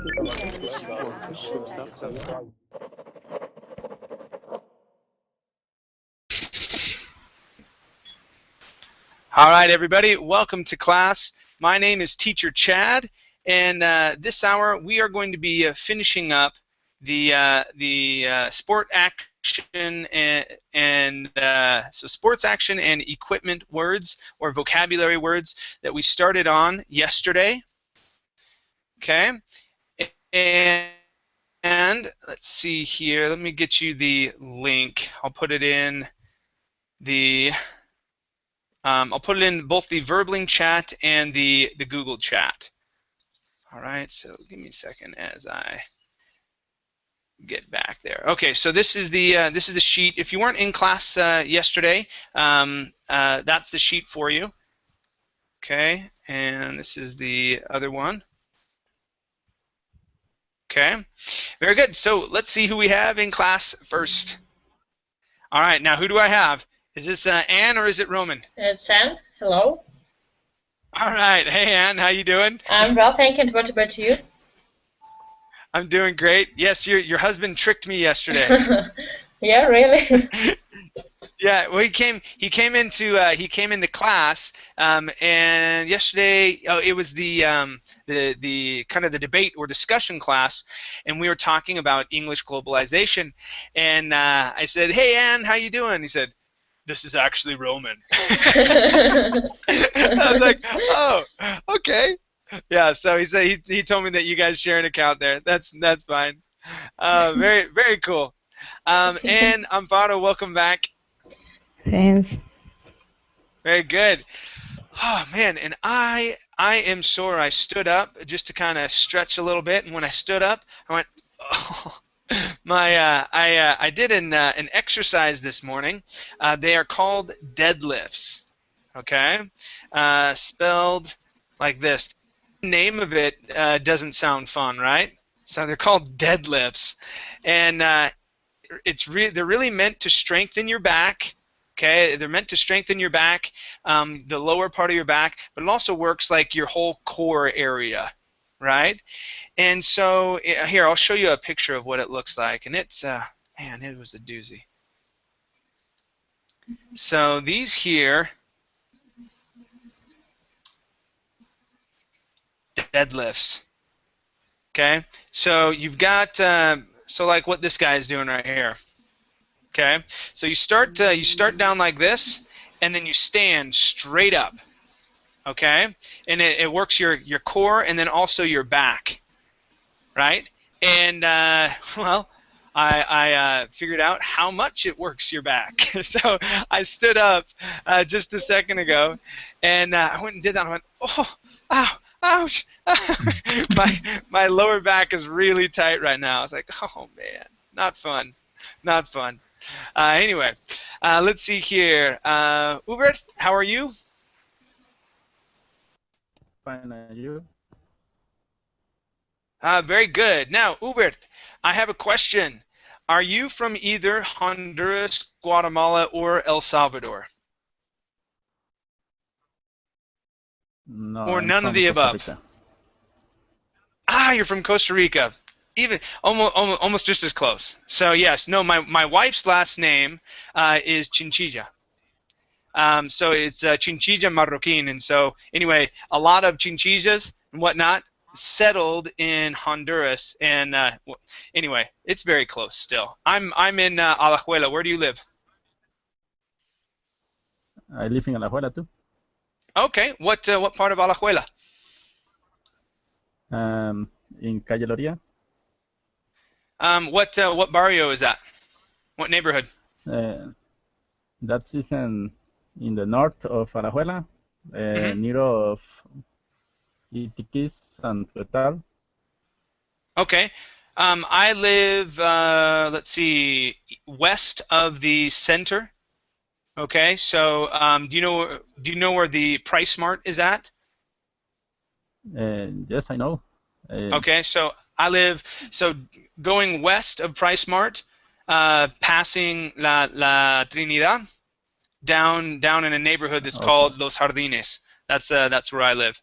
All right, everybody, welcome to class. My name is Teacher Chad, and this hour we are going to be finishing up the sport action and so sports action and equipment words or vocabulary words that we started on yesterday. Okay, and let's see here. Let me get you the link. I'll put it in the. I'll put it in both the Verbling chat and the Google chat. All right, so give me a second as I get back there. Okay, so this is the sheet. If you weren't in class yesterday, that's the sheet for you. Okay, and this is the other one. Okay, very good. So let's see who we have in class first. All right, now who do I have? Is this Anne or is it Roman? It's Anne. Hello. All right. Hey, Anne. How you doing? I'm well, thank you. What about you? I'm doing great. Yes, your husband tricked me yesterday. Yeah, really? Yeah. Well, he came into class, and yesterday it was the kind of the debate or discussion class, and we were talking about English globalization, and I said, "Hey, Anne, how you doing?" He said, "This is actually Roman." I was like, "Oh, okay." Yeah, so he said he told me that you guys share an account there. That's fine. Very cool. And Amparo, welcome back. Thanks. Very good. Oh man, and I am sore. I stood up just to kind of stretch a little bit, and when I stood up, I went, oh. I did an exercise this morning. They are called deadlifts. Okay, spelled like this. The name of it doesn't sound fun, right? So they're called deadlifts, and they're really meant to strengthen your back. Okay, they're meant to strengthen your back, the lower part of your back, but it also works like your whole core area. Right? And so here, I'll show you a picture of what it looks like, and it's man, it was a doozy. So these here, deadlifts. Okay, so you've got so like what this guy is doing right here. Okay, so you start down like this, and then you stand straight up. Okay, and it works your core and then also your back, right? And well, I figured out how much it works your back. So I stood up just a second ago, and I went and did that. I went, oh, ow, ouch! my lower back is really tight right now. I was like, oh man, not fun, not fun. Anyway, let's see here. Hubert, how are you? Fine, and you? Very good. Now, Hubert, I have a question. Are you from either Honduras, Guatemala, or El Salvador? No, Or I'm none of from the Costa above? Rica. Ah, you're from Costa Rica. Even almost just as close. So yes, no, my wife's last name is Chinchilla. So it's Chinchilla Marroquin, and so anyway, a lot of Chinchillas and whatnot settled in Honduras, and anyway, it's very close still. I'm in Alajuela. Where do you live? I live in Alajuela too. Okay, what part of Alajuela? In Calle Loria. What barrio is that? What neighborhood? That is in the north of Alajuela, near of Itiquis and Frutal. Okay. I live, let's see, west of the center. Okay, so do you know where the Price Mart is at? Yes, I know. Okay, so I live going west of Price Mart, passing La Trinidad, down in a neighborhood that's called Los Jardines. That's where I live.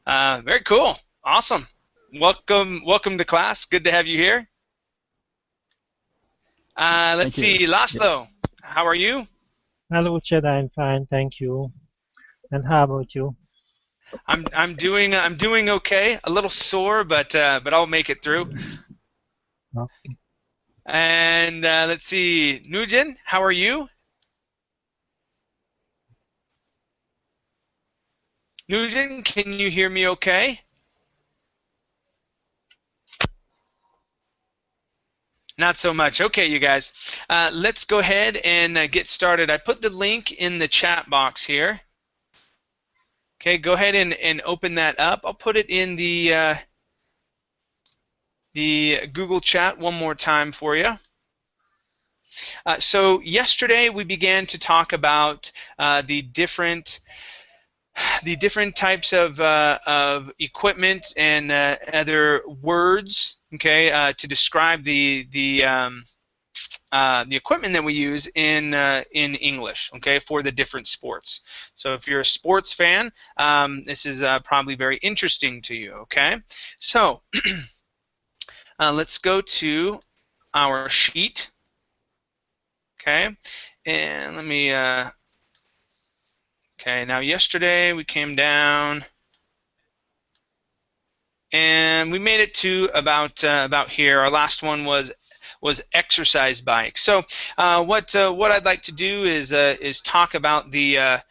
Very cool. Awesome. welcome to class. Good to have you here. Let's Thank you. see, Laszlo, how are you? Hello, Chad. I'm fine, thank you. And how about you? I'm doing okay. A little sore, but I'll make it through. No. And let's see, Nugent, how are you? Nugent, can you hear me okay? Not so much. Okay, you guys. Let's go ahead and get started. I put the link in the chat box here. Okay, go ahead and open that up. I'll put it in the Google chat one more time for you. So yesterday we began to talk about the different types of equipment and other words, okay, to describe the equipment that we use in English, okay, for the different sports. So if you're a sports fan, this is probably very interesting to you, okay? So let's go to our sheet, okay, and let me. Okay, now yesterday we came down and we made it to about here. Our last one was exercise bike. So what I'd like to do is talk about the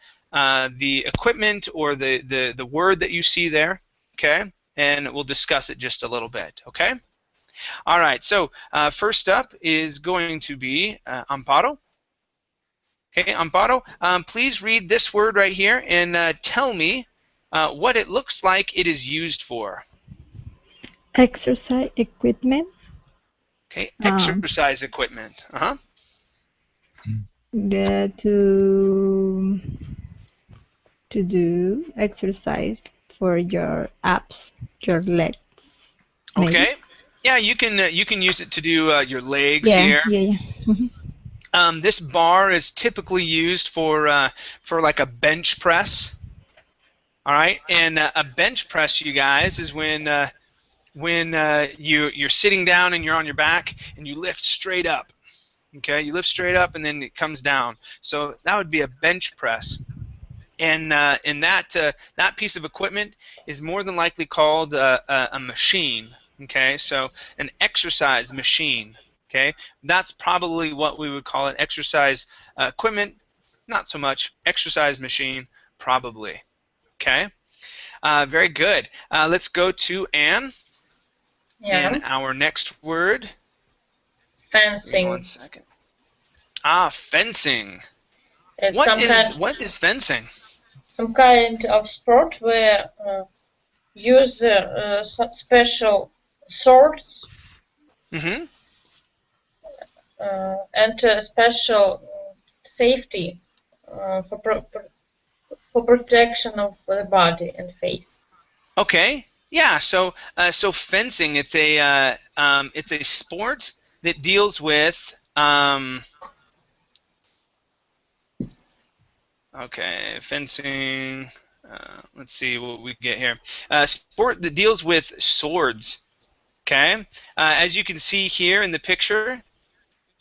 equipment or the word that you see there, okay, and we'll discuss it just a little bit, okay. All right. So first up is going to be Amparo. Okay, Amparo, please read this word right here and tell me what it looks like it is used for. Exercise equipment. Okay, exercise equipment. To do exercise for your abs, your legs. Maybe. Okay. Yeah, you can use it to do your legs here. Yeah. This bar is typically used for like a bench press. All right, and a bench press, you guys, is when you're sitting down and you're on your back and you lift straight up. Okay, you lift straight up and then it comes down. So that would be a bench press. And that piece of equipment is more than likely called a machine. Okay, so an exercise machine. Okay, that's probably what we would call an exercise equipment. Not so much exercise machine, probably. Okay, very good. Let's go to Anne. Yeah. And our next word. Fencing. 1 second. Fencing. It's What is fencing? some kind of sport where use some special swords Mm-hmm. and special safety for protection of the body and face. Okay. Yeah. So fencing. It's a sport that deals with. Okay, fencing. Let's see what we get here. Sport that deals with swords. Okay, as you can see here in the picture.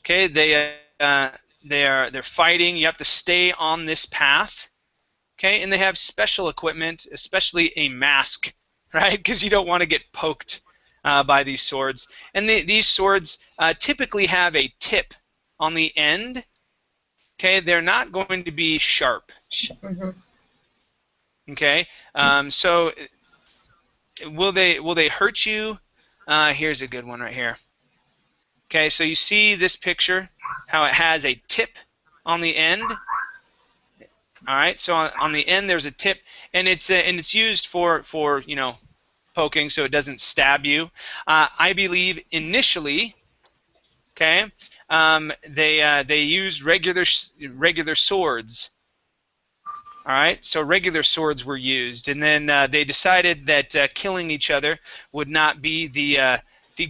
Okay, they're fighting. You have to stay on this path. Okay, and they have special equipment, especially a mask, right? Because you don't want to get poked by these swords. And these swords typically have a tip on the end. Okay, they're not going to be sharp. Mm-hmm. Okay, so will they hurt you? Here's a good one right here. Okay, so you see this picture, how it has a tip on the end. All right, so on the end there's a tip, and it's used for poking, so it doesn't stab you. I believe initially, okay, they used regular swords. All right, so regular swords were used, and then they decided that killing each other would not be the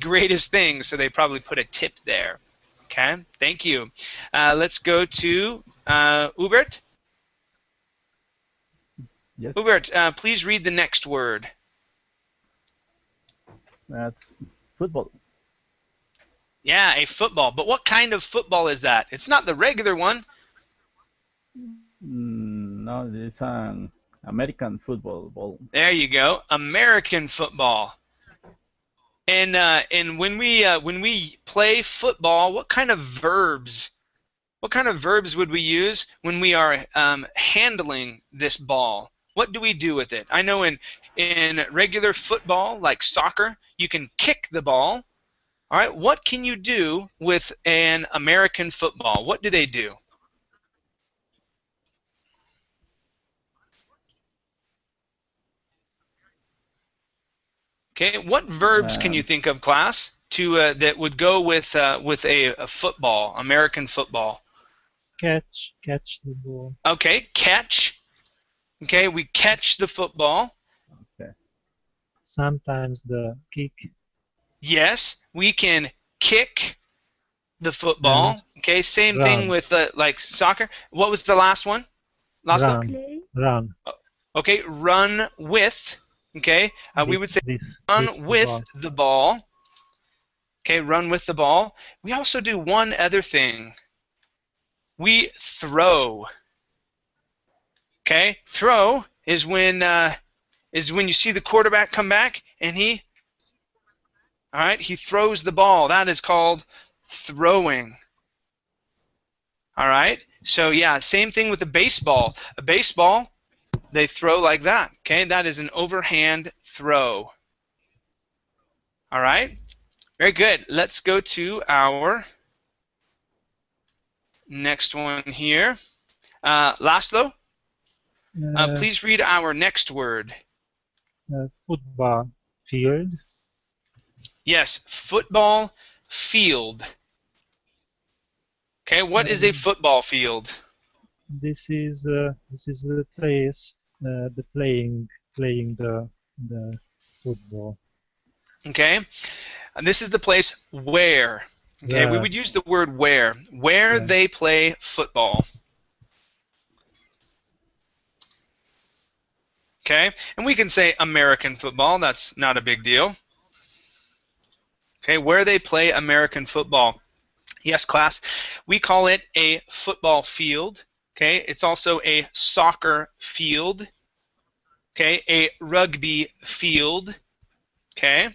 greatest thing, so they probably put a tip there. Okay, thank you. Let's go to Hubert. Yes. Hubert, please read the next word. That's football. Yeah, a football. But what kind of football is that? It's not the regular one. No, it's an American football ball. There you go. American football. And when we play football, what kind of verbs? What kind of verbs would we use when we are handling this ball? What do we do with it? I know in regular football, like soccer, you can kick the ball. All right, what can you do with an American football? What do they do? Okay, what verbs can you think of, class, to that would go with a football, American football? Catch the ball. Okay, catch. Okay, we catch the football. Okay. Sometimes the kick. Yes, we can kick the football. Okay, same thing with like soccer. What was the last one? Last one? Play. Run. Okay, run with. Okay, we would say run with the ball. Okay, run with the ball. We also do one other thing. We throw. Okay, throw is when you see the quarterback come back and he throws the ball. That is called throwing. All right. So yeah, same thing with a baseball. A baseball, they throw like that. Okay, that is an overhand throw. All right. Very good. Let's go to our next one here. Laszlo, please read our next word. Football field. Yes, football field. Okay, what is a football field? This is the place the playing the football. Okay, and this is the place where. Okay, we would use the word where. Where they play football. Okay, and we can say American football. That's not a big deal. Okay, where they play American football. Yes, class. We call it a football field. Okay, it's also a soccer field. Okay, a rugby field. Okay,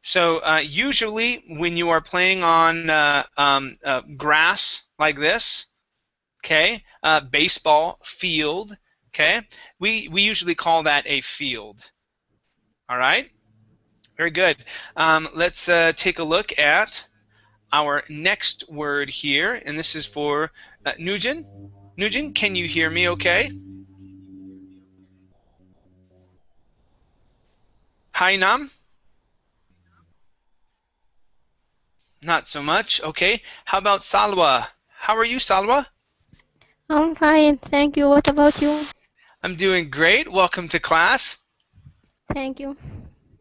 so usually when you are playing on grass like this, okay, baseball field. Okay, we usually call that a field. All right, very good. Let's take a look at our next word here, and this is for Nugent. Nugent, can you hear me okay? Hi, Nam? Not so much. Okay. How about Salwa? How are you, Salwa? I'm fine, thank you. What about you? I'm doing great. Welcome to class. Thank you.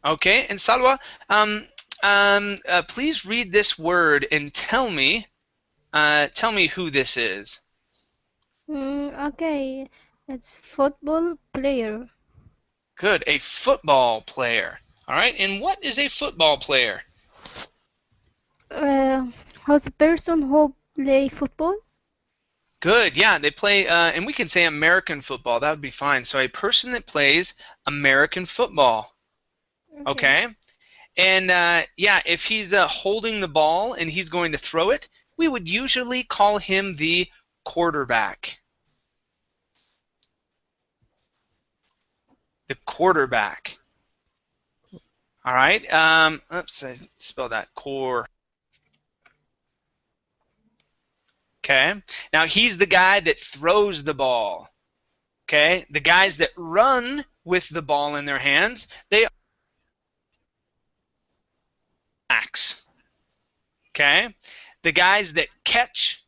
Okay, and Salwa, please read this word and tell me who this is. Okay, it's football player. Good, a football player. All right, and what is a football player? How's the person who play football? Good, yeah, they play, and we can say American football. That would be fine. So a person that plays American football. Okay? And yeah, if he's holding the ball and he's going to throw it, we would usually call him the quarterback. The quarterback. All right. Oops, I spelled that core. Okay. Now he's the guy that throws the ball. Okay. The guys that run with the ball in their hands, they are backs. Okay. The guys that catch.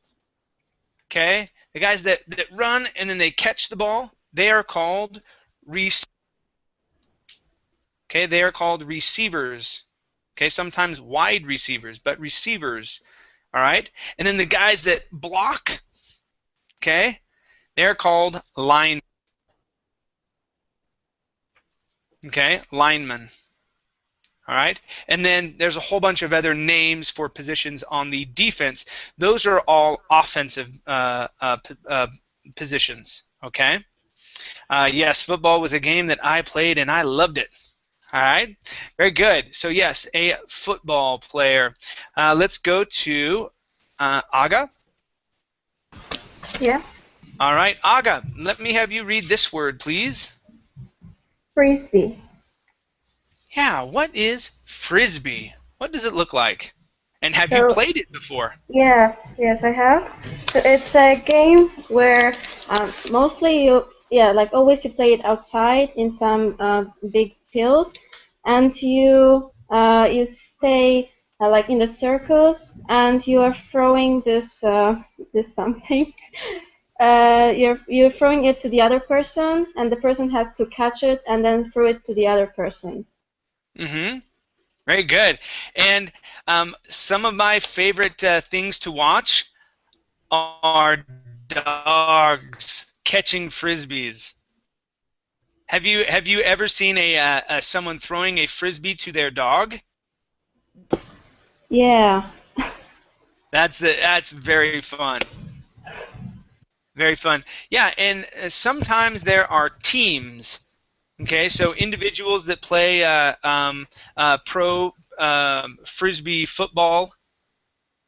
Okay. The guys that run and then they catch the ball, they are called receivers. Okay, they are called receivers. Okay, sometimes wide receivers, but receivers. All right, and then the guys that block, okay, they're called line. Okay, linemen. All right, and then there's a whole bunch of other names for positions on the defense. Those are all offensive positions. Okay. Yes, football was a game that I played and I loved it. All right, very good. So yes, a football player. Let's go to Aga. Yeah. All right, Aga, let me have you read this word, please. Frisbee. Yeah, what is Frisbee? What does it look like? And have you So, played it before? yes, I have. So it's a game where mostly like always you play it outside in some big field, and you stay like in the circles, and you are throwing this something. You're throwing it to the other person, and the person has to catch it and then throw it to the other person. Mm-hmm. Very good. And some of my favorite things to watch are dogs catching frisbees. Have you ever seen someone throwing a frisbee to their dog? Yeah. That's very fun. Very fun. Yeah, and sometimes there are teams. Okay, so individuals that play pro frisbee football,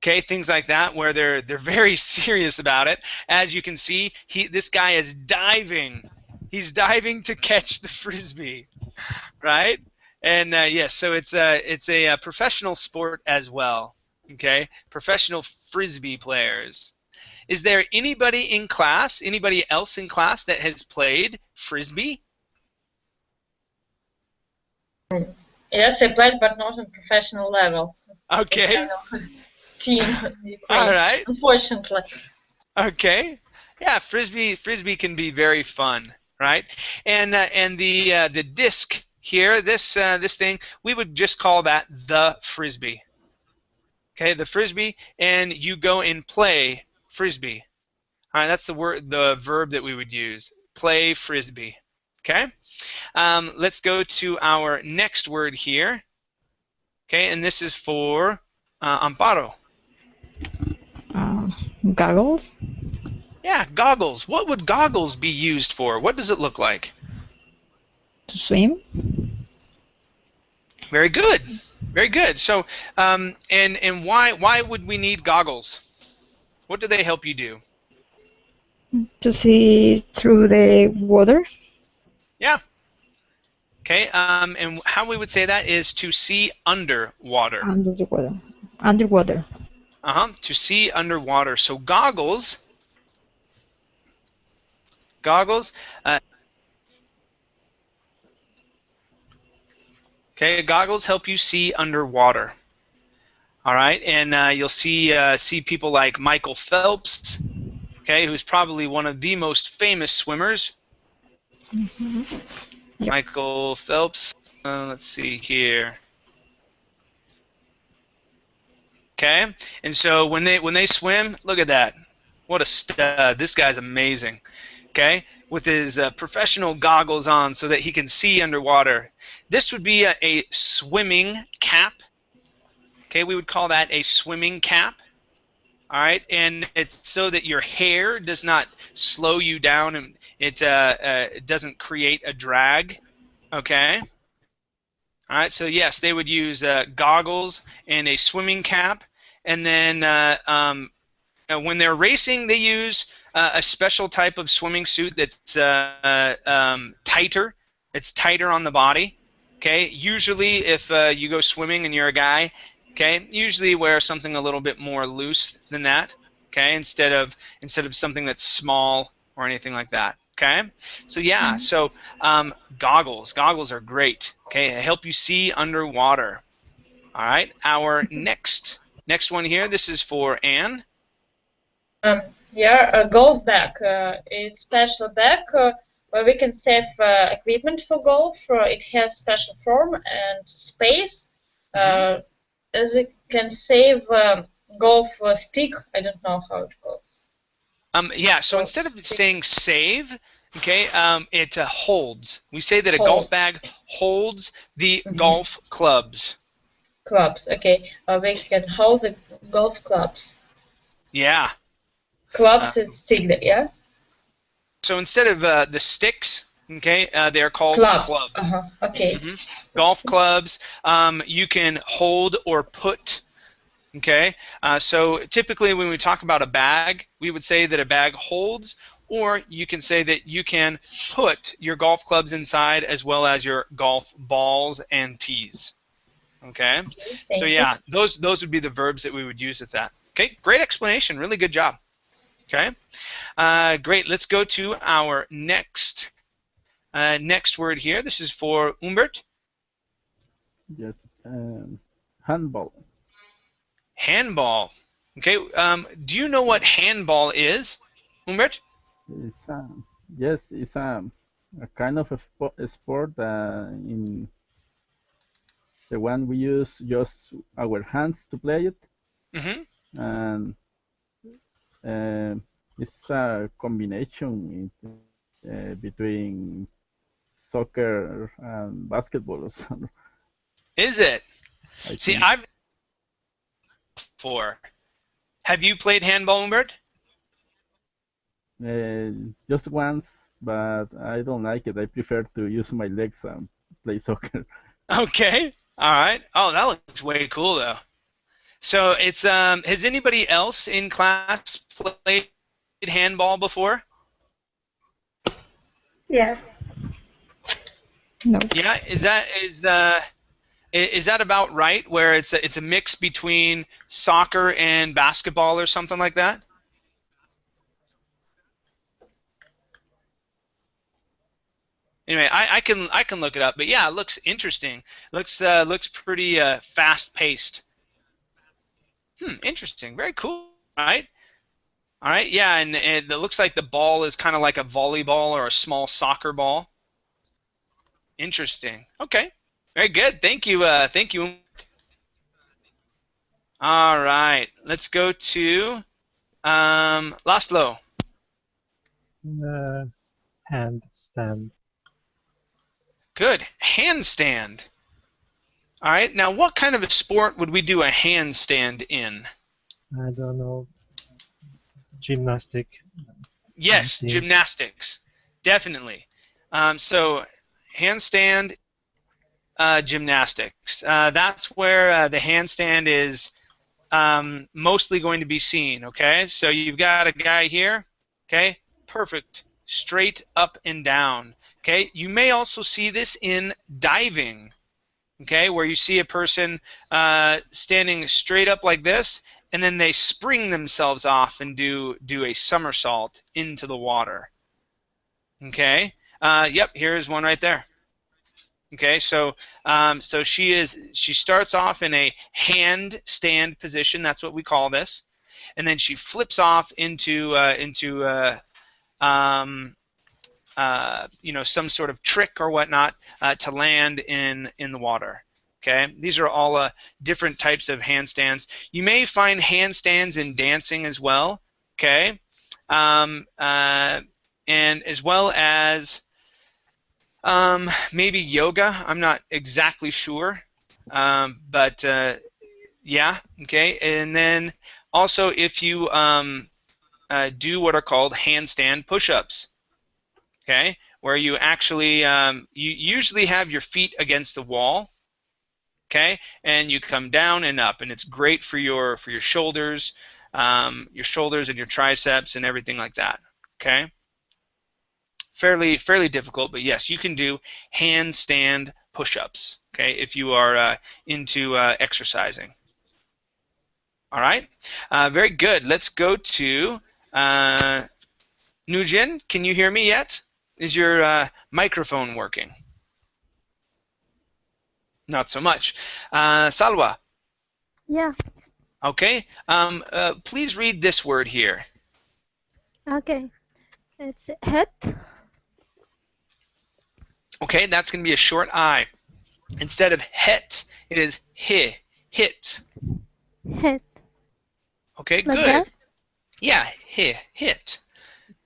okay, things like that, where they're very serious about it. As you can see, this guy is diving. He's diving to catch the frisbee, right? And yes, so it's a professional sport as well. Okay, professional frisbee players. Is there anybody else in class that has played frisbee? Yes, I played, but not on professional level. Okay. Kind of team in Ukraine, All right. unfortunately. Okay. Yeah, frisbee can be very fun, right? And the disc here, this thing, we would just call that the frisbee. Okay, the frisbee, and you go and play frisbee. All right, that's the verb that we would use. Play frisbee. Okay. Let's go to our next word here. Okay, and this is for Amparo. Goggles. Yeah, goggles. What would goggles be used for? What does it look like? To swim. Very good. Very good. So, and why would we need goggles? What do they help you do? To see through the water. Yeah. Okay. And how we would say that is to see underwater. Under the water. Underwater. To see underwater. So goggles. Goggles. Okay, goggles help you see underwater. All right, and you'll see people like Michael Phelps, okay, who's probably one of the most famous swimmers. Mm-hmm. Yep. Michael Phelps. Let's see here. Okay, and so when they swim, look at that. What a stud! This guy's amazing. Okay, with his professional goggles on so that he can see underwater. This would be a swimming cap. Okay, we would call that a swimming cap. All right, and it's so that your hair does not slow you down and it doesn't create a drag. Okay. All right, so yes, they would use goggles and a swimming cap, and then when they're racing, they use a special type of swimming suit that's tighter. It's tighter on the body. Okay, usually if you go swimming and you're a guy, okay, usually wear something a little bit more loose than that. Okay, instead of something that's small or anything like that. Okay, so yeah, so goggles are great. Okay, they help you see underwater. All right, our next one here. This is for Anne. Yeah, a golf bag. It's special bag where we can save equipment for golf. It has special form and space. As we can save golf stick. I don't know how it goes. Yeah, so Golf instead of stick. saying save, Okay, it holds. We say that a golf Holds. bag holds the golf clubs. Clubs. Okay. We can hold the golf clubs. Yeah. Clubs is stick. Yeah. So instead of the sticks, okay, they are called Clubs. clubs. Okay. Golf clubs. You can hold or put. Okay, so typically when we talk about a bag, we would say that a bag holds, or you can say that you can put your golf clubs inside as well as your golf balls and tees. Okay, so yeah, those would be the verbs that we would use at that. Okay, great explanation, really good job. Okay, great. Let's go to our next word here. This is for Humbert. Yes. Handball. Handball. Okay, do you know what handball is, Humbert? It's yes, it's a kind of a sport in the one we use just our hands to play it, and it's a combination between soccer and basketball or something. Is it? See, think. I've before. Have you played handball, Humbert? Just once, but I don't like it. I prefer to use my legs and play soccer. Okay. All right. Oh, that looks way cool though. So it's has anybody else in class played handball before? Yes. No. Yeah, is that about right? Where it's a mix between soccer and basketball or something like that? Anyway, I can look it up, but yeah, it looks interesting. Looks pretty fast paced. Interesting. Very cool. All right. All right. Yeah, and it looks like the ball is kind of like a volleyball or a small soccer ball. Interesting. Okay. Very good. Thank you. Thank you. All right. Let's go to Laszlo. Handstand. Good. Handstand. All right. Now, what kind of a sport would we do a handstand in? I don't know. Gymnastic. Yes, gymnastics. Definitely. So, handstand gymnastics. That's where the handstand is mostly going to be seen. Okay. So you've got a guy here. Okay. Perfect. Straight up and down. Okay. You may also see this in diving. Okay, where you see a person standing straight up like this, and then they spring themselves off and do a somersault into the water. Okay. Yep. Here's one right there. Okay. So she starts off in a handstand position. That's what we call this, and then she flips off into some sort of trick or whatnot to land in the water. Okay, these are all different types of handstands. You may find handstands in dancing as well. Okay, and as well as maybe yoga. I'm not exactly sure, but yeah. Okay, and then also if you do what are called handstand push-ups. Okay, where you actually you usually have your feet against the wall. Okay, and you come down and up, and it's great for your shoulders, and your triceps and everything like that. Okay, fairly difficult, but yes, you can do handstand push-ups. Okay, if you are into exercising. All right, very good. Let's go to Nujin. Can you hear me yet? Is your microphone working? Not so much. Salwa. Yeah. Okay. Please read this word here. Okay. It's hit. Okay, that's going to be a short I. Instead of het, it is hit. Hit. Okay, Like good. that? Yeah, hit.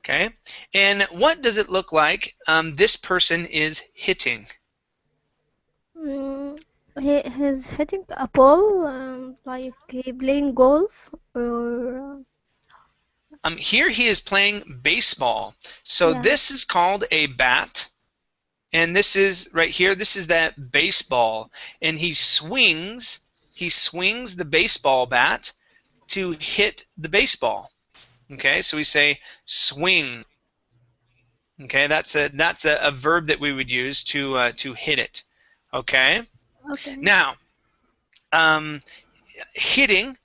Okay, and what does it look like this person is hitting? Mm, he's hitting a ball, like he playing golf or Here he is playing baseball. So yeah. this is called a bat, and this is right here. This is that baseball, and He swings the baseball bat to hit the baseball. Okay, so we say swing. Okay, that's a verb that we would use to hit it. Okay. Okay. Now, um, hitting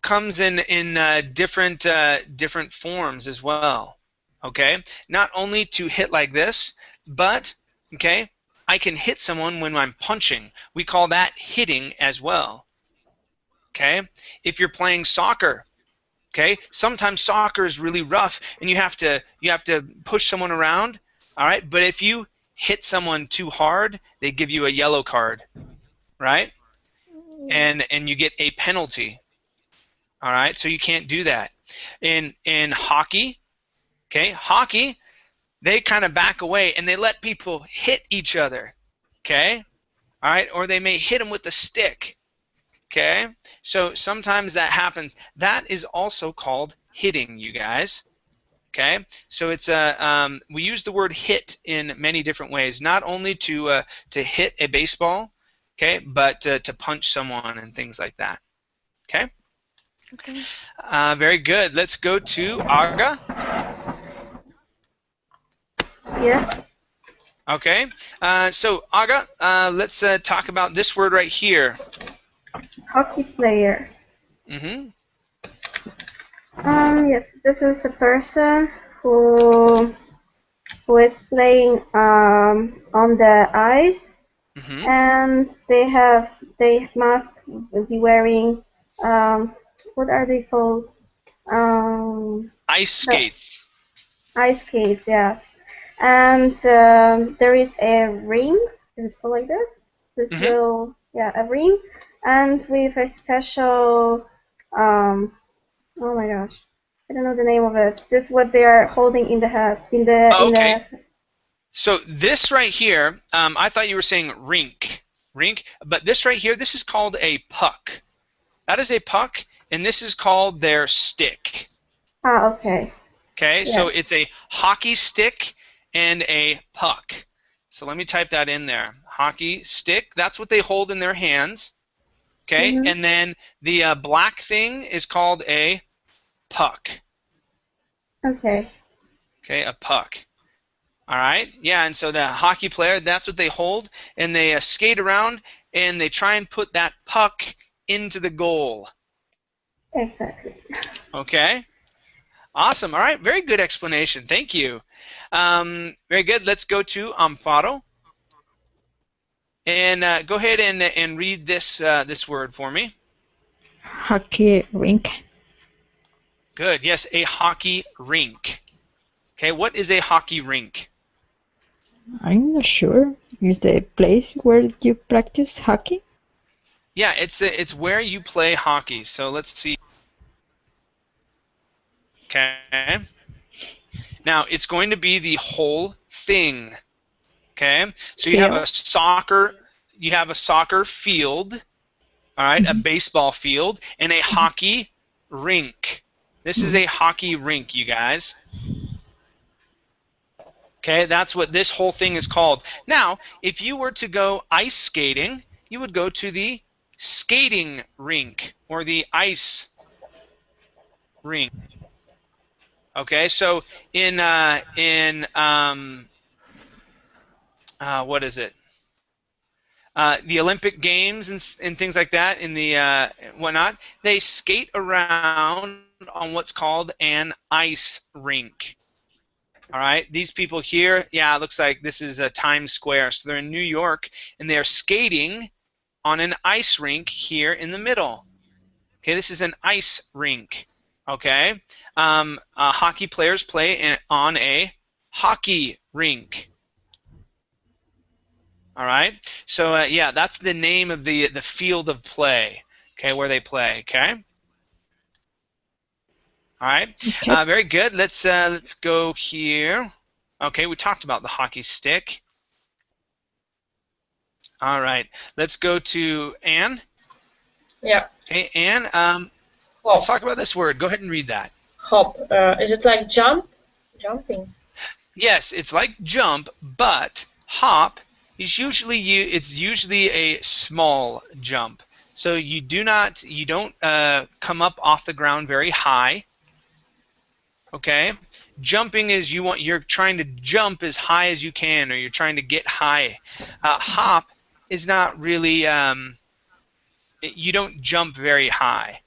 comes in different forms as well. Okay, not only to hit like this, but okay, I can hit someone when I'm punching. We call that hitting as well. Okay, if you're playing soccer, okay, sometimes soccer is really rough and you have to push someone around. All right, but if you hit someone too hard, they give you a yellow card, right? Yeah. And you get a penalty. All right, so you can't do that. In hockey, okay, hockey, they kind of back away and they let people hit each other. Okay, all right, or they may hit them with a stick. Okay, so sometimes that happens. That is also called hitting, you guys. Okay, so it's we use the word hit in many different ways, not only to hit a baseball, okay, but to punch someone and things like that. Okay. Okay. Very good. Let's go to Aga. Yes. Okay. So Aga, let's talk about this word right here. Hockey player. Mm-hmm. Yes, this is a person who is playing on the ice, Mm-hmm. and they must be wearing what are they called? Ice The skates. ice skates, yes. And there is a ring. Is it called like this? This Mm-hmm. little, yeah, a ring, and with a special oh my gosh, I don't know the name of it. This is what they are holding in the head, Oh, in okay. the. So this right here, I thought you were saying rink, but this right here, this is called a puck. That is a puck, and this is called their stick. Ah, okay. Okay, so Yes. it's a hockey stick and a puck. So let me type that in there. Hockey stick, that's what they hold in their hands. Okay, Mhm. and then the black thing is called a puck. Okay. Okay, a puck. All right, yeah, and so the hockey player, that's what they hold, and they skate around and they try and put that puck into the goal. Exactly. Okay, awesome. All right, very good explanation. Thank you. Very good. Let's go to Amparo. And go ahead and read this word for me. Hockey rink. Good. Yes, a hockey rink. Okay, what is a hockey rink? I'm not sure. Is the place where you practice hockey? Yeah, it's where you play hockey. So let's see. Okay. Now it's going to be the whole thing. Okay. So you have Field. a soccer field, all right, a Mhm. baseball field, and a hockey rink. This is a hockey rink, you guys. Okay, that's what this whole thing is called. Now, if you were to go ice skating, you would go to the skating rink or the ice rink. Okay, so in what is it? The Olympic Games and things like that, in the whatnot, they skate around on what's called an ice rink. All right, these people here, yeah, it looks like this is Times Square. So they're in New York, and they're skating on an ice rink here in the middle. Okay, this is an ice rink. Okay, hockey players play on a hockey rink. All right, so yeah, that's the name of the field of play. Okay, where they play. Okay. All right. Okay. Very good. Let's go here. Okay, we talked about the hockey stick. All right. Let's go to Anne. Yeah. Okay, Anne. Let's Hop. talk about this word. Go ahead and read that. Hop. Is it like jump? Jumping. Yes, it's like jump, but hop is usually a small jump. So you don't come up off the ground very high. Okay, jumping is you're trying to jump as high as you can, or you're trying to get high. Hop is not really you don't jump very high.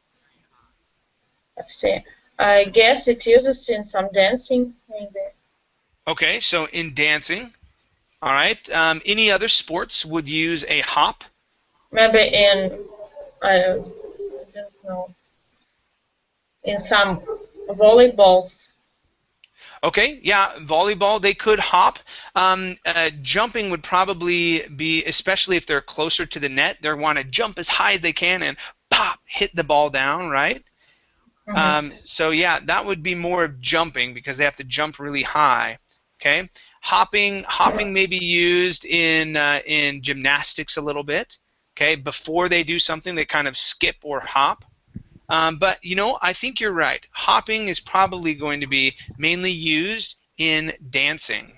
Let's see. I guess it uses in some dancing, maybe. Okay, so in dancing, all right. Any other sports would use a hop? Maybe in, I don't know, in some volleyballs. Okay, yeah, volleyball, they could hop. Jumping would probably be, especially if they're closer to the net, they want to jump as high as they can and pop, hit the ball down, right? So yeah, that would be more of jumping because they have to jump really high. Okay, hopping may be used in gymnastics a little bit. Okay, before they do something, they kind of skip or hop. But I think you're right. Hopping is probably going to be mainly used in dancing.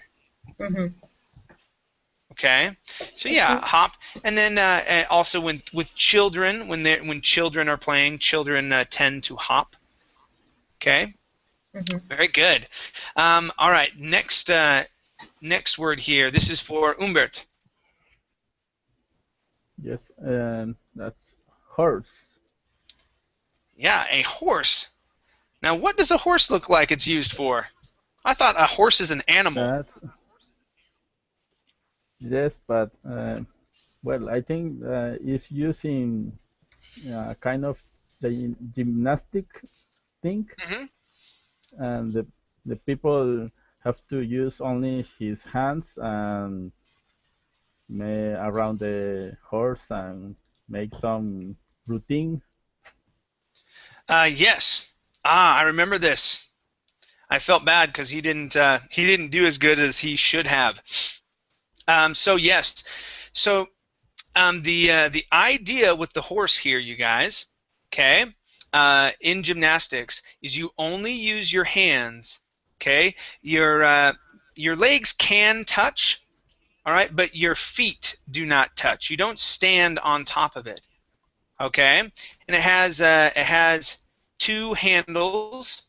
Okay, so yeah, hop, and then also with children, when children are playing, children tend to hop. Okay, very good. All right, next word here. This is for Humbert. Yes, that's horse. Yeah, a horse. Now, what does a horse look like it's used for? I thought a horse is an animal. Yes, but well, I think it's using kind of the gymnastic thing, and the people have to use only his hands and around the horse and make some routine. Yes. I remember this. I felt bad because he didn't do as good as he should have. So yes. So the idea with the horse here, you guys, okay, in gymnastics is you only use your hands. Okay, your legs can touch, all right, but your feet do not touch. You don't stand on top of it. Okay, and it has two handles.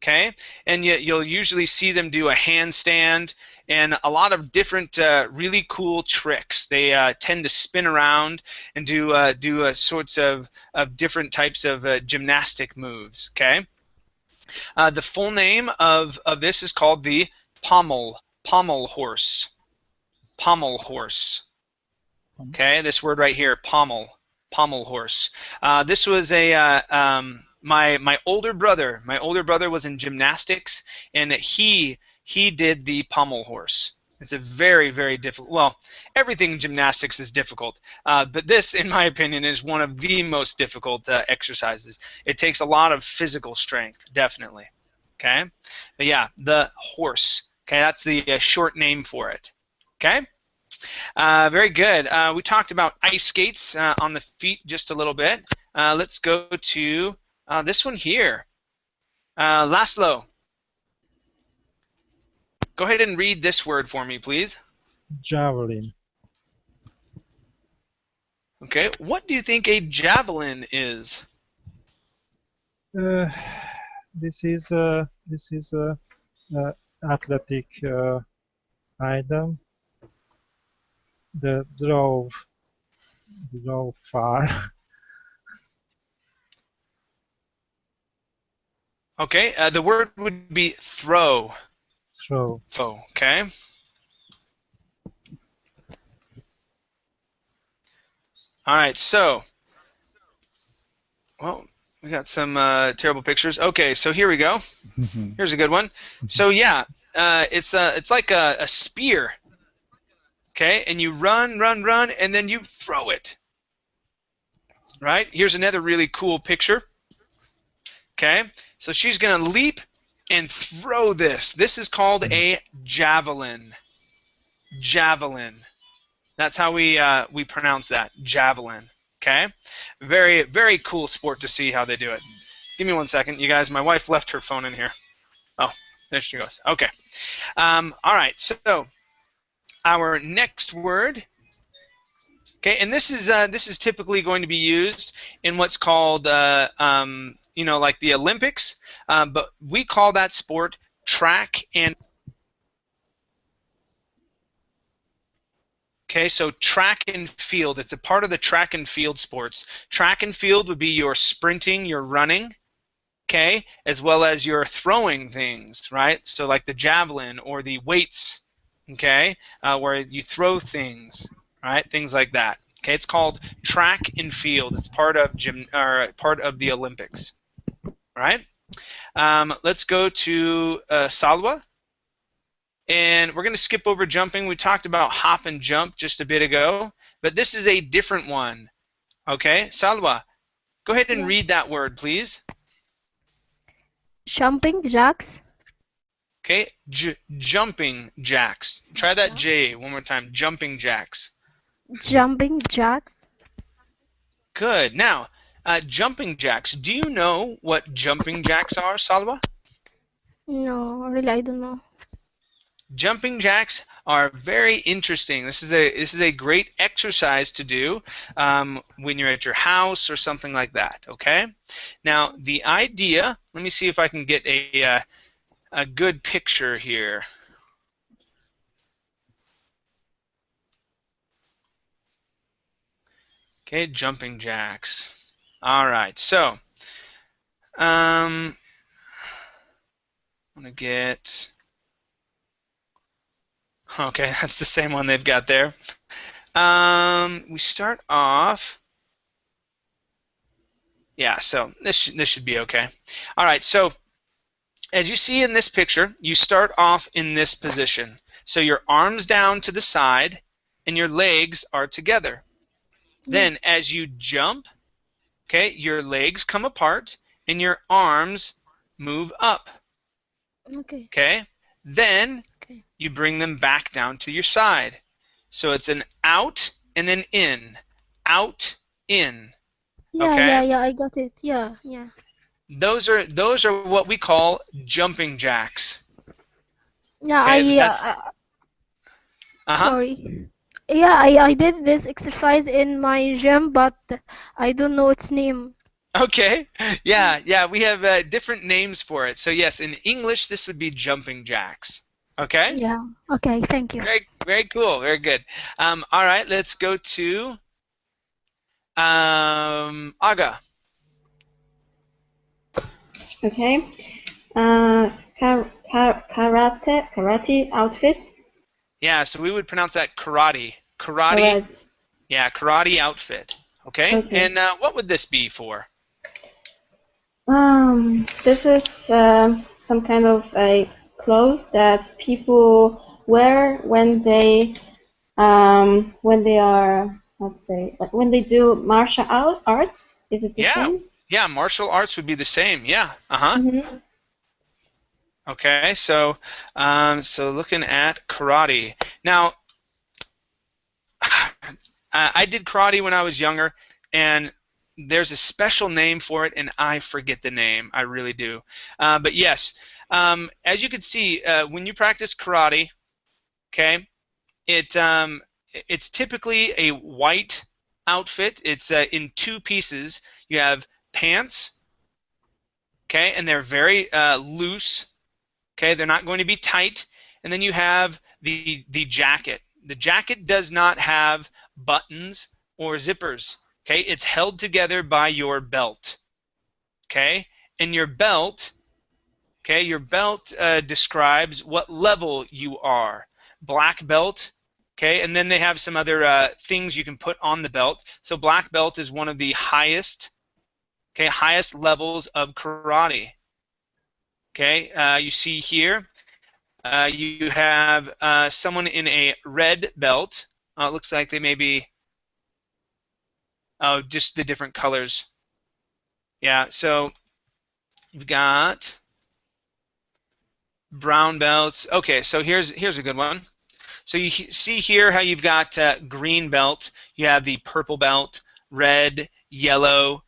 Okay, and you'll usually see them do a handstand and a lot of different really cool tricks. They tend to spin around and do sorts of different types of gymnastic moves. Okay, the full name of this is called the Pommel Horse. Pommel Horse. Okay, this word right here, Pommel Horse. This was a my older brother. My older brother was in gymnastics, and he did the Pommel Horse. It's a very, very difficult. Well, everything in gymnastics is difficult, but this, in my opinion, is one of the most difficult exercises. It takes a lot of physical strength, definitely. Okay, but yeah, the horse. Okay, that's the short name for it. Okay. Very good. We talked about ice skates on the feet just a little bit. Let's go to this one here. Laszlo, go ahead and read this word for me, please. Javelin. Okay, what do you think a javelin is? This is a athletic item. The draw far. Okay, the word would be throw. Throw. Okay. All right, so, well, we got some terrible pictures. Okay, so here we go. Here's a good one. So yeah, it's like a spear. Okay, and you run, and then you throw it. Right? Here's another really cool picture. Okay, so she's going to leap and throw this. This is called a javelin. Javelin. That's how we pronounce that. Javelin. Okay, very, very cool sport to see how they do it. Give me 1 second, you guys. My wife left her phone in here. Oh, there she goes. Okay. All right. So our next word. Okay, and this is typically going to be used in what's called like the Olympics, but we call that sport track and. Okay, so track and field. It's a part of the track and field sports. Track and field would be your sprinting, your running, okay, as well as your throwing things, right? So like the javelin or the weights, okay, where you throw things, right? Things like that. Okay, it's called track and field. It's part of part of the Olympics, right? Let's go to Salwa. And we're going to skip over jumping. We talked about hop and jump just a bit ago, but this is a different one. Okay, Salwa, go ahead and read that word, please. Jumping jacks. Okay, jumping jacks. Try that J one more time. Jumping jacks. Jumping jacks. Good. Now, jumping jacks. Do you know what jumping jacks are, Salwa? No, really, I don't know. Jumping jacks are very interesting. This is a great exercise to do when you're at your house or something like that. Okay. Now the idea. Let me see if I can get a good picture here. Okay, jumping jacks. All right. So I'm gonna get. Okay, that's the same one they've got there. We start off. Yeah, so this should be okay. All right, so as you see in this picture, you start off in this position. So your arms down to the side and your legs are together. Then as you jump, okay, your legs come apart and your arms move up. Okay. Okay? Then you bring them back down to your side. So it's an out and then in. Out, in. Yeah, okay? yeah, I got it. Yeah. Those are what we call jumping jacks. Yeah, Okay, sorry. Yeah, I did this exercise in my gym, but I don't know its name. Okay. Yeah, we have different names for it. So yes, in English this would be jumping jacks. Okay? Yeah. Okay, thank you. Very, very cool. Very good. All right, let's go to Aga. Okay. Karate outfit. Yeah, so we would pronounce that karate. Karate. Yeah, karate outfit. Okay. And what would this be for? This is some kind of a clothes that people wear when they are, let's say, when they do martial arts. Is it the same? Yeah, martial arts would be the same. Yeah. Mm-hmm. Okay, so looking at karate. Now, I did karate when I was younger, and there's a special name for it, and I forget the name. I really do. But yes, as you can see, when you practice karate, okay, it's typically a white outfit. It's in two pieces. You have pants, okay, and they're very loose. Okay, they're not going to be tight. And then you have the jacket. The jacket does not have buttons or zippers. Okay, it's held together by your belt. Okay, and your belt, describes what level you are. Black belt. Okay, and then they have some other things you can put on the belt. So black belt is one of the highest levels of karate. Okay, you see here, you have someone in a red belt. It looks like they may be, just the different colors. Yeah, so You've got brown belts. Okay, so here's a good one. So you see here how you've got green belt, you have the purple belt, red, yellow,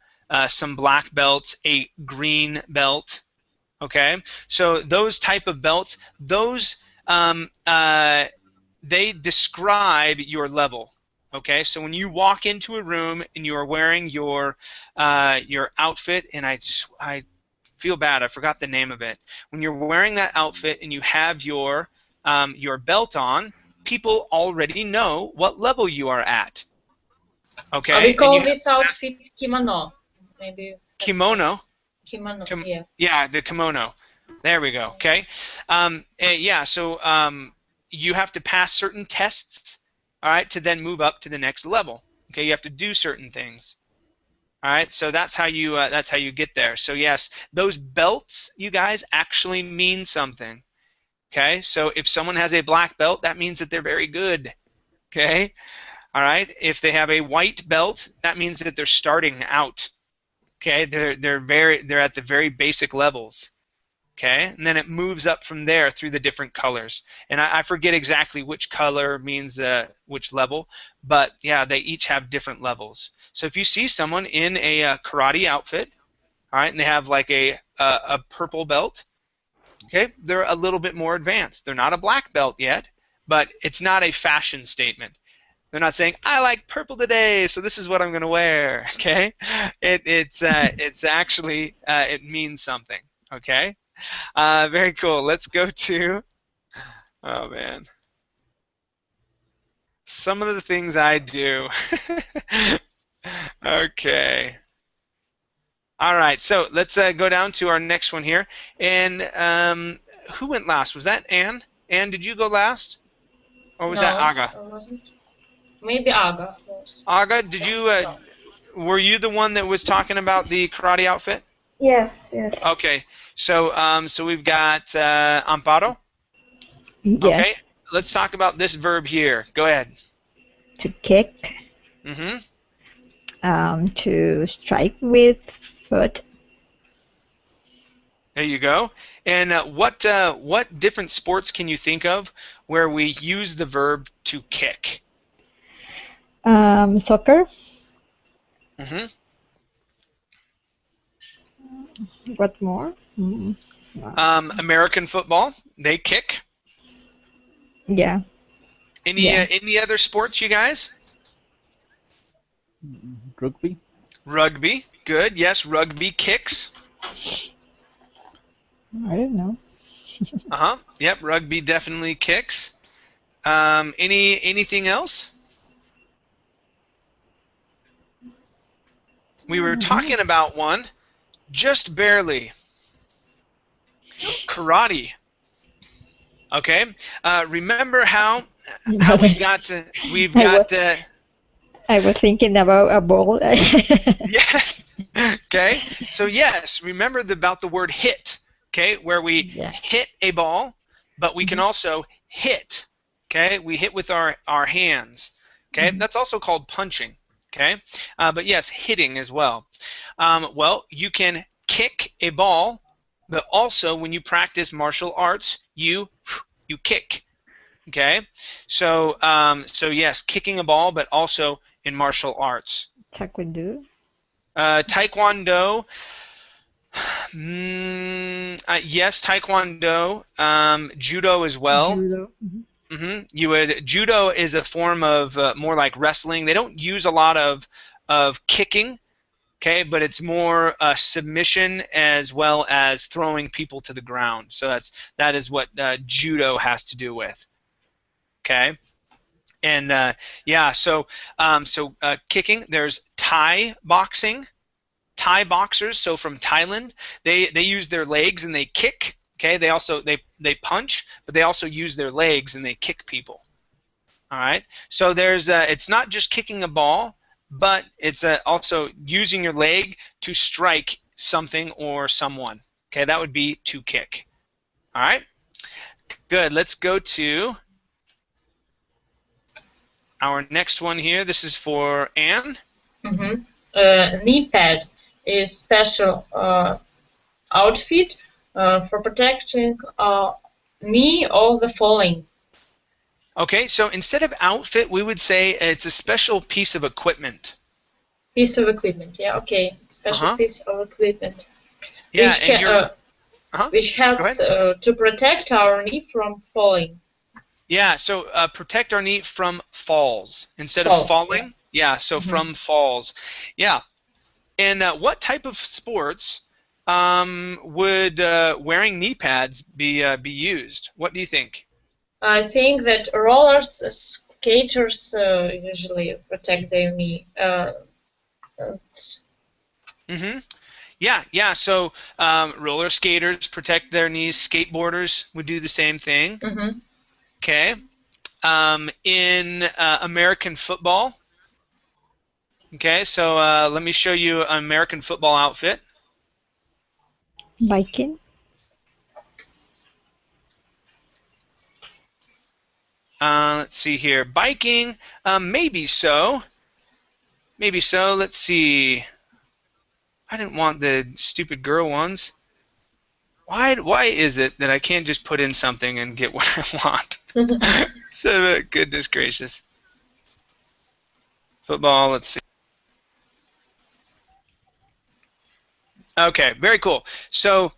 some black belts, a green belt. Okay, so those type of belts, those they describe your level. Okay, so when you walk into a room and you are wearing your outfit, and I feel bad, I forgot the name of it. When you're wearing that outfit and you have your belt on, people already know what level you are at. Okay, We and call you have this outfit kimono. Maybe kimono. Kimono. Yeah, the kimono. There we go. Okay. Yeah. So you have to pass certain tests, all right, to then move up to the next level. Okay. You have to do certain things. All right. So that's how you get there. So yes, those belts, you guys, actually mean something. Okay. So if someone has a black belt, that means that they're very good. Okay. All right. If they have a white belt, that means that they're starting out. Okay. They're at the very basic levels. Okay, and then it moves up from there through the different colors. And I forget exactly which color means which level, but yeah, they each have different levels. So if you see someone in a karate outfit, all right, and they have like a purple belt, okay, they're a little bit more advanced. They're not a black belt yet, but it's not a fashion statement. They're not saying, I like purple today, so this is what I'm going to wear. Okay, it's actually it means something. Okay. Very cool. Let's go to, oh man, some of the things I do. Okay. All right, so let's go down to our next one here. And who went last? Was that Anne? Anne, did you go last? Or was that Aga? Maybe Aga first. Aga, did you, were you the one that was talking about the karate outfit? Yes, yes. Okay, so so we've got Amparo. Yes. Okay, let's talk about this verb here. Go ahead. To kick. To strike with foot. There you go. And what different sports can you think of where we use the verb to kick? Soccer. What more? American football, they kick. Yeah. Any other sports, you guys? Rugby. Rugby, good. Yes, rugby kicks. I don't know. Yep, rugby definitely kicks. Anything else? We were talking about one, just barely. Karate. Okay. Remember how we've got I was thinking about a ball. yes. Okay. So yes, remember about the word hit. Okay, where we hit a ball, but we can also hit. Okay, we hit with our hands. Okay, that's also called punching. Okay, but yes, hitting as well. Well, you can kick a ball, but also when you practice martial arts, you kick. Okay, so so yes, kicking a ball, but also in martial arts. Taekwondo. Taekwondo. Yes, Taekwondo. Judo as well. Judo. Judo is a form of more like wrestling. They don't use a lot of kicking, okay, but it's more submission as well as throwing people to the ground. So that is what judo has to do with. Okay, and yeah, so kicking. There's Thai boxing. Thai boxers, so from Thailand, they use their legs and they kick. Okay, they also they punch, but they also use their legs and they kick people. All right, so there's it's not just kicking a ball, but it's also using your leg to strike something or someone. Okay, that would be to kick. All right, good. Let's go to our next one here. This is for Anne. Knee pad is special outfit for protecting knee or the falling. Okay, so instead of outfit, we would say it's a special piece of equipment. Piece of equipment, yeah, okay. Special piece of equipment. Yeah, which, which helps to protect our knee from falling. Yeah, so protect our knee from falls instead of falling. Yeah, so from falls. Yeah. And what type of sports would wearing knee pads be used? What do you think? I think that rollers, skaters usually protect their knee. Yeah. So roller skaters protect their knees. Skateboarders would do the same thing. Okay. In American football. Okay, so let me show you an American football outfit. Biking. Let's see here. Biking, maybe so. Maybe so. Let's see. I didn't want the stupid girl ones. Why is it that I can't just put in something and get what I want? So goodness gracious. Football, let's see. Okay, very cool. So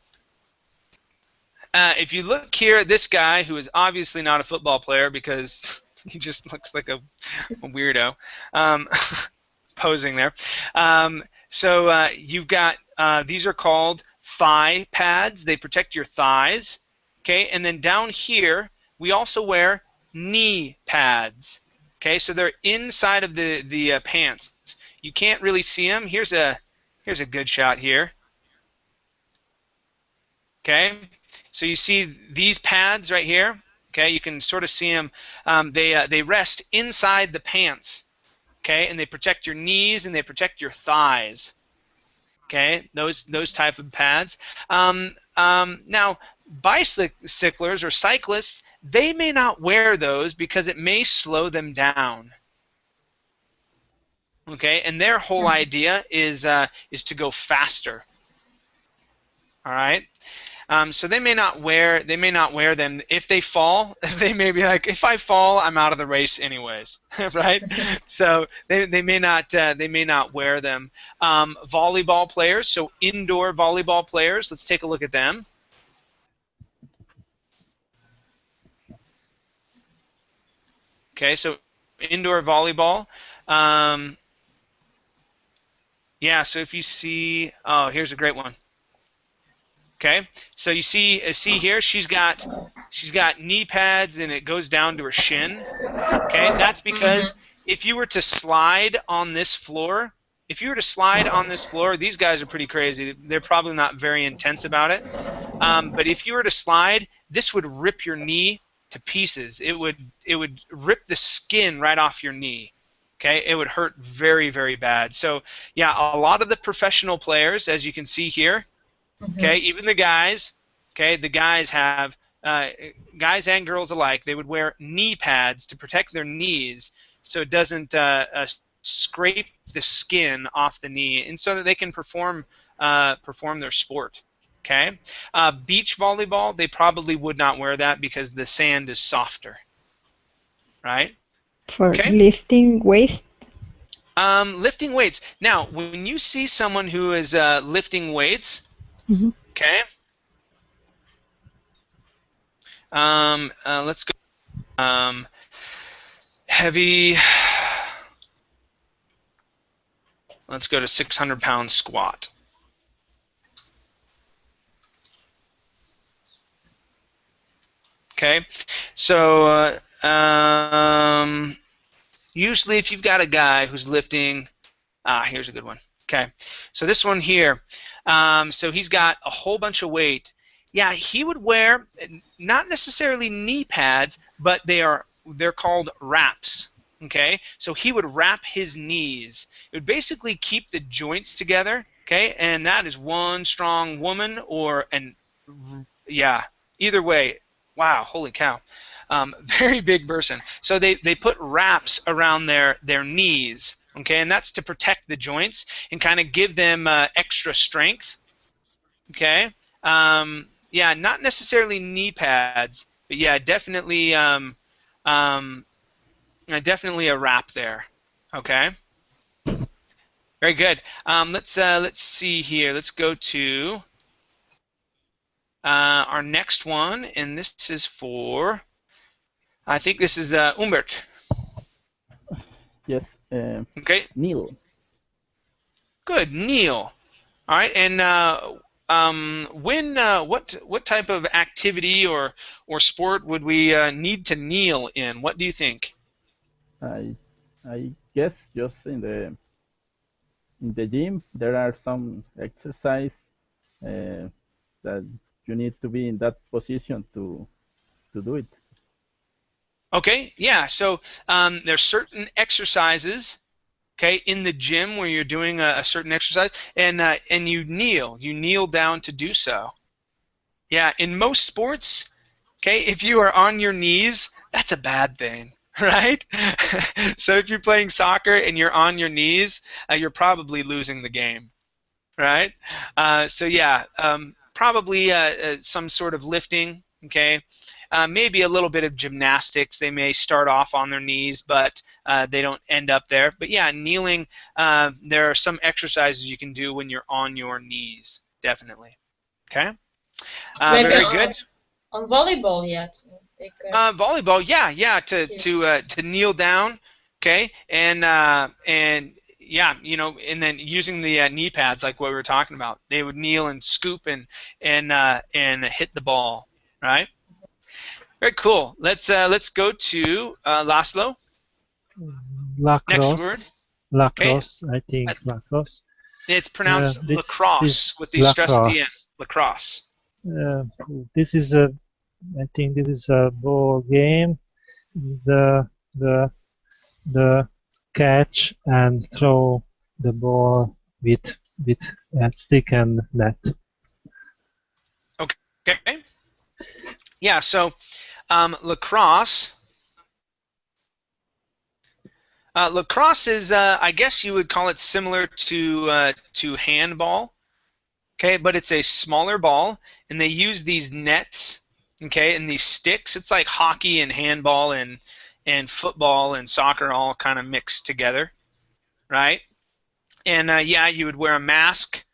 if you look here at this guy, who is obviously not a football player because he just looks like a weirdo posing there. So you've got, these are called thigh pads. They protect your thighs. Okay, and then down here, we also wear knee pads. Okay, so they're inside of the pants. You can't really see them. Here's a good shot here. Okay, so you see these pads right here. Okay, you can sort of see them. They rest inside the pants. Okay, and they protect your knees and they protect your thighs. Okay, those type of pads. Now, bicyclers or cyclists, they may not wear those because it may slow them down. Okay, and their whole idea is to go faster. All right. So they may not wear them. If they fall, they may be like, if I fall, I'm out of the race anyways, right? So they may not wear them. Volleyball players, so indoor volleyball players. Let's take a look at them. Okay, so indoor volleyball. Yeah, so if you see, oh, here's a great one. Okay, so you see here, she's got knee pads and it goes down to her shin. Okay, that's because if you were to slide on this floor, these guys are pretty crazy. They're probably not very intense about it. But if you were to slide, this would rip your knee to pieces. It would rip the skin right off your knee. Okay, it would hurt very, very bad. So yeah, a lot of the professional players, as you can see here. Okay, even the guys. Okay, the guys have guys and girls alike. They would wear knee pads to protect their knees, so it doesn't scrape the skin off the knee, and so that they can perform their sport. Okay, beach volleyball, they probably would not wear that because the sand is softer. Right. For lifting weights. Lifting weights. Now, when you see someone who is lifting weights. Okay. Let's go. Heavy. Let's go to 600-pound squat. Okay. So usually, if you've got a guy who's lifting, here's a good one. Okay. So this one here. So he's got a whole bunch of weight. Yeah, he would wear not necessarily knee pads, but they're called wraps. Okay, so he would wrap his knees. It would basically keep the joints together. Okay, and that is one strong woman either way. Wow, holy cow. Very big person. So they put wraps around their knees. Okay, and that's to protect the joints and kind of give them extra strength. Okay, yeah, not necessarily knee pads, but yeah, definitely definitely a wrap there. Okay. Very good. Let's see here. Let's go to our next one, and this is for. I think this is Humbert. Yes. Okay. Neil. Good, Neil. All right, and what type of activity or sport would we need to kneel in? What do you think? I guess just in the gym there are some exercise that you need to be in that position to do it. Okay, yeah. So there's certain exercises, okay, in the gym where you're doing a certain exercise, and you kneel down to do so. Yeah, in most sports, okay, if you are on your knees, that's a bad thing, right? So if you're playing soccer and you're on your knees, you're probably losing the game, right? So yeah, probably some sort of lifting, okay? Maybe a little bit of gymnastics. They may start off on their knees, but they don't end up there. But yeah, kneeling, there are some exercises you can do when you're on your knees, definitely. Okay? Maybe Very good. On volleyball yet. Volleyball, yeah, to kneel down, okay, and yeah, and then using the knee pads like what we were talking about. They would kneel and scoop and hit the ball, right? Very cool. Let's go to Laszlo. Next word. Lacrosse, Okay. I think lacrosse. It's pronounced lacrosse this with the stress at the end. Lacrosse. This is I think this is a ball game. The catch and throw the ball with stick and net. Okay. Yeah. So lacrosse. Lacrosse is, I guess you would call it similar to handball, okay? But it's a smaller ball, and they use these nets, okay, and these sticks. It's like hockey and handball and football and soccer all kind of mixed together, right? And yeah, you would wear a mask,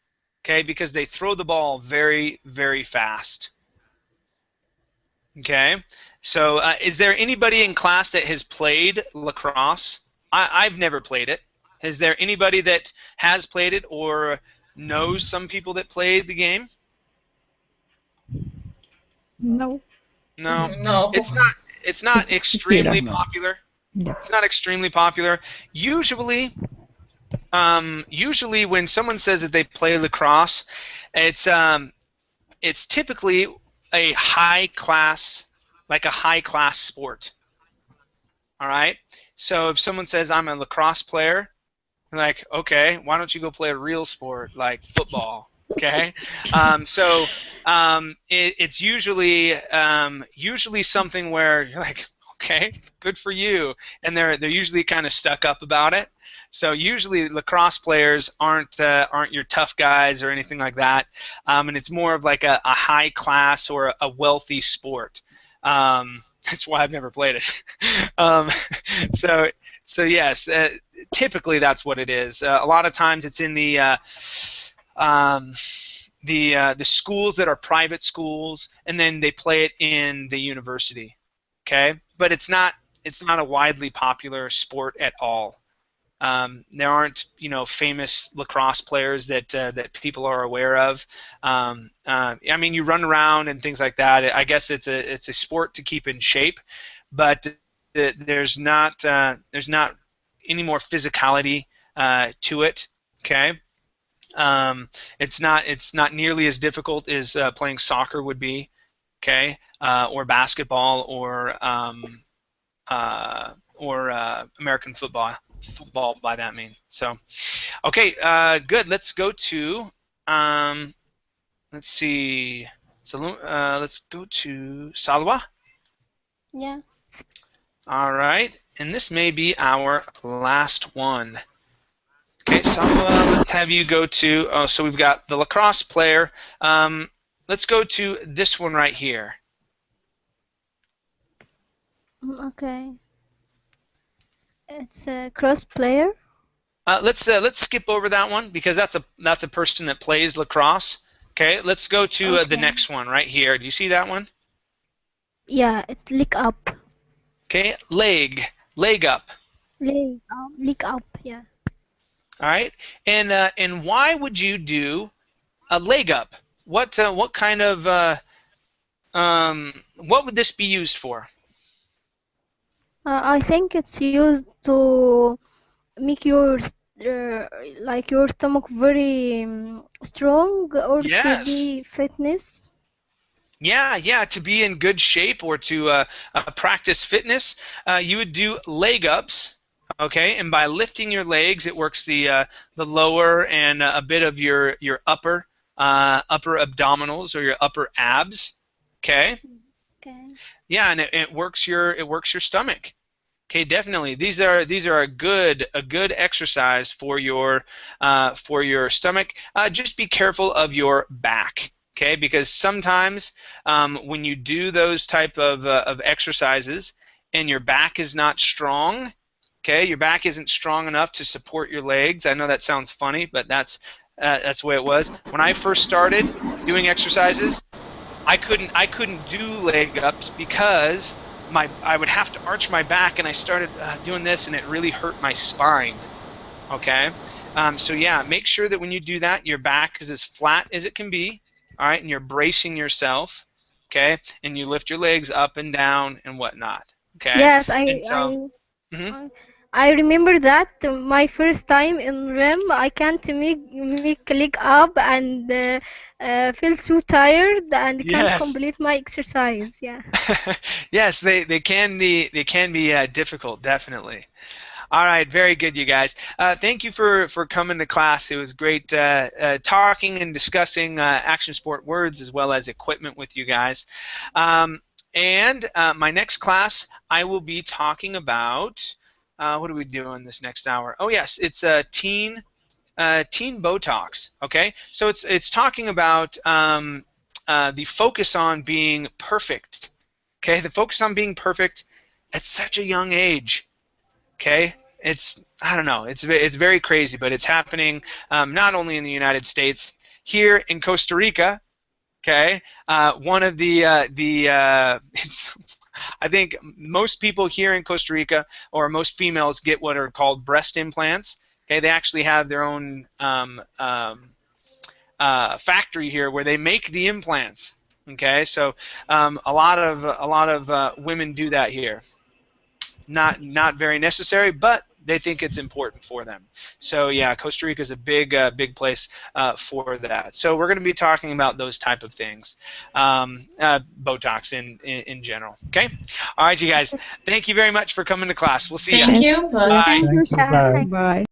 okay, because they throw the ball very, very fast. Okay, so is there anybody in class that has played lacrosse? I've never played it. Is there anybody that has played it or knows some people that played the game? No. No. It's not extremely popular. Yeah. It's not extremely popular. Usually when someone says that they play lacrosse, it's typically a high class sport. All right. So if someone says I'm a lacrosse player, I'm like, okay, why don't you go play a real sport like football? Okay. It's usually something where you're like, okay, good for you, and they're usually kind of stuck up about it. So usually lacrosse players aren't your tough guys or anything like that, and it's more of like a high class or a wealthy sport. That's why I've never played it. So yes, typically that's what it is. A lot of times it's in the schools that are private schools, and then they play it in the university. Okay, but it's not a widely popular sport at all. There aren't famous lacrosse players that people are aware of. I mean, you run around and things like that. I guess it's a sport to keep in shape, but there's not any more physicality to it. Okay, it's not nearly as difficult as playing soccer would be. Okay, or basketball or American football by that mean. So, okay, good. Let's go to, let's see. So let's go to Salwa. Yeah. All right, and this may be our last one. Okay, Salwa, let's have you go to. Oh, so we've got the lacrosse player. let's go to this one right here. Okay. It's a cross player. Let's skip over that one because that's a person that plays lacrosse. Okay, let's go to the next one right here. Do you see that one? Yeah, it's leg up. Okay, leg up. Leg up. Yeah. All right, and why would you do a leg up? What kind of what would this be used for? I think it's used to make your like your stomach very strong, or to be fitness. Yeah, to be in good shape or to practice fitness, you would do leg ups. Okay, and by lifting your legs, it works the lower and a bit of your upper abdominals or your upper abs. Okay. Okay. Yeah, and it works your stomach. Okay, definitely. These are a good exercise for your stomach. Just be careful of your back. Okay, because sometimes when you do those type of exercises and your back is not strong, okay, your back isn't strong enough to support your legs. I know that sounds funny, but that's the way it was. When I first started doing exercises, I couldn't do leg ups because I would have to arch my back, and I started doing this, and it really hurt my spine. Okay, so yeah, make sure that when you do that, your back is as flat as it can be. All right, and you're bracing yourself. Okay, and you lift your legs up and down and whatnot. Okay. Yes, I remember that my first time in RIM, I can't make leg up and feel so tired and can't complete my exercise. Yeah. Yes, they can be difficult, definitely. All right, very good, you guys. Thank you for coming to class. It was great talking and discussing action sport words as well as equipment with you guys. And my next class, I will be talking about what are we doing this next hour? Oh yes, it's teen Botox. Okay, so it's talking about the focus on being perfect. Okay, the focus on being perfect at such a young age. Okay, I don't know, it's very crazy, but it's happening not only in the United States, here in Costa Rica. Okay, one of I think most people here in Costa Rica, or most females, get what are called breast implants. Okay, they actually have their own factory here where they make the implants. Okay, so a lot of women do that here. Not very necessary, but they think it's important for them. So yeah, Costa Rica is a big place for that. So we're going to be talking about those type of things, Botox in general. Okay. All right, you guys. Thank you very much for coming to class. We'll see you. Thank you. Bye. Thank you, Shah. Bye.